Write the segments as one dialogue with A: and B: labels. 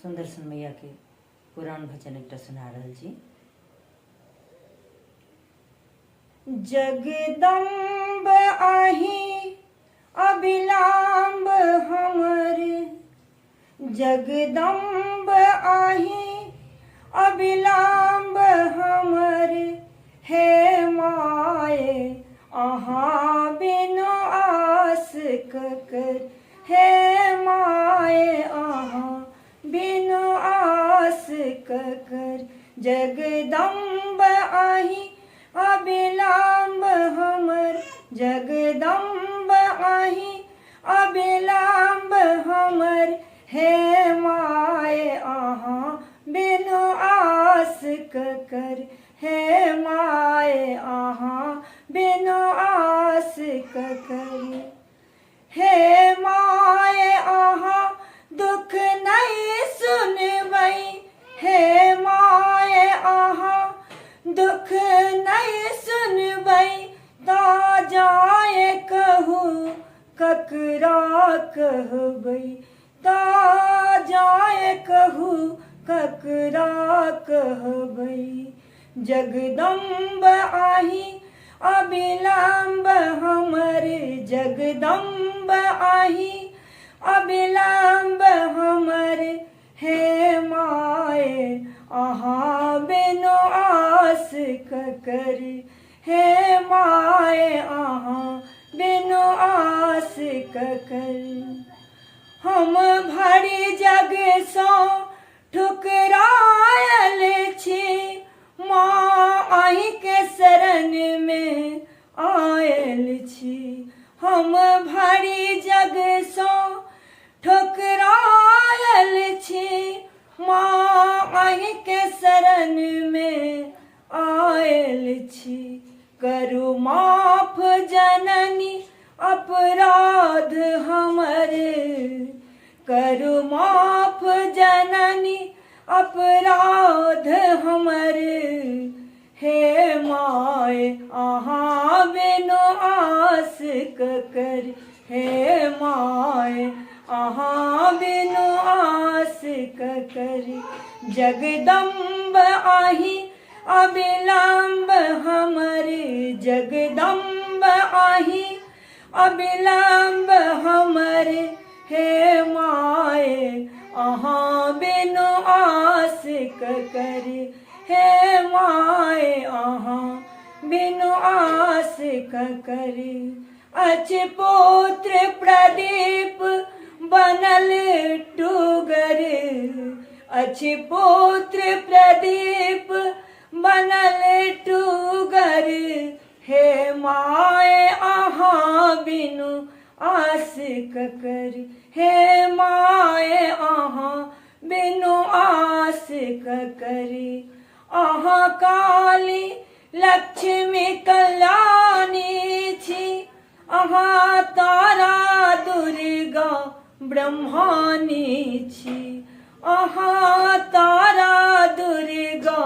A: सुंदरसन मैया के पुराण भजन एक सुना रहल छी। जगदम्ब आही अभिलाम्ब हमर, जगदम्ब आही अभिलाम्ब हमर, हे माये अहाँ बिनु आस ककर, हे माये अहाँ बिनु आस ककर। जगदम्ब आही अभिलाम्ब हमर, जगदम्ब आही अभिलाम्ब हमर, हे माये अहाँ बिनु आस ककर, हे माये अहाँ बिनु आस ककर। हे माये अहाँ दुख नहीं सुनबै, हे माये अहाँ दुख नहीं सुनबै, ता जाए कहू ककरा कहबै, ता जाए कहू ककरा कहबै। जगदम्ब आही अभिलाम्ब हमर, जगदम्ब आही अभिलाम्ब हमर, हे माये अहाँ बिनु आस ककर, हे माये अहाँ बिनु आस ककर। हम भरी जग सो ठुकरायल छी, माँ आही के शरण में आयल छी। हम भरी जग सो ठुकरायल छी, माँ आही के शरण में आयल छी। करू माफ जननी अपराध हमर, करू माफ जननी अपराध हमर, हे माये अहाँ बिनु आस ककर, हे माये अहाँ बिनु आस ककर। जगदम्ब आही अभिलाम्ब हमर, जगदम्ब आही अभिलाम्ब हमर, हे माये अहाँ बिनु आस ककर, हे माये अहाँ बिनु आस ककर। अछि पुत्र प्रदीप बनल टूगर, अछि पुत्र प्रदीप बनल टूगर, हे माये अहाँ बिनु आस ककर, हे माये अहाँ बिनु आस ककर। अहाँ काली लक्ष्मी कल्याणी छी, अहाँ तारा दुर्गा ब्रह्मणी छी, अहाँ तारा दुर्गा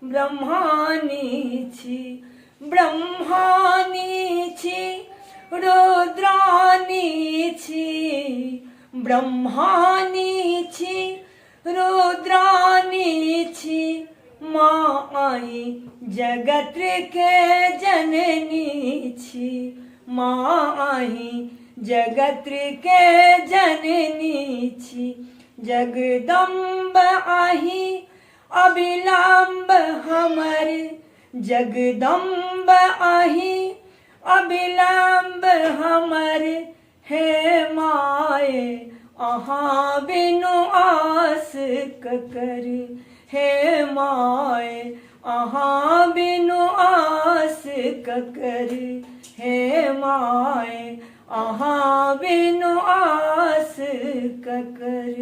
A: ब्रह्मणी छी। ब्रह्मणी छी रुद्राणी छी, ब्रह्मणी छी रुद्राणी छी, माँ आही जगत के जननी छी, माँ आही जगत के जननी छी। जगदम्ब आही अभिलाम्ब हमर, जगदम्ब आही अभिलाम्ब हमर, हे माये अहाँ बिनु आस ककर, हे माये अहाँ बिनु आस ककर, हे माये अहाँ बिनु आस ककर।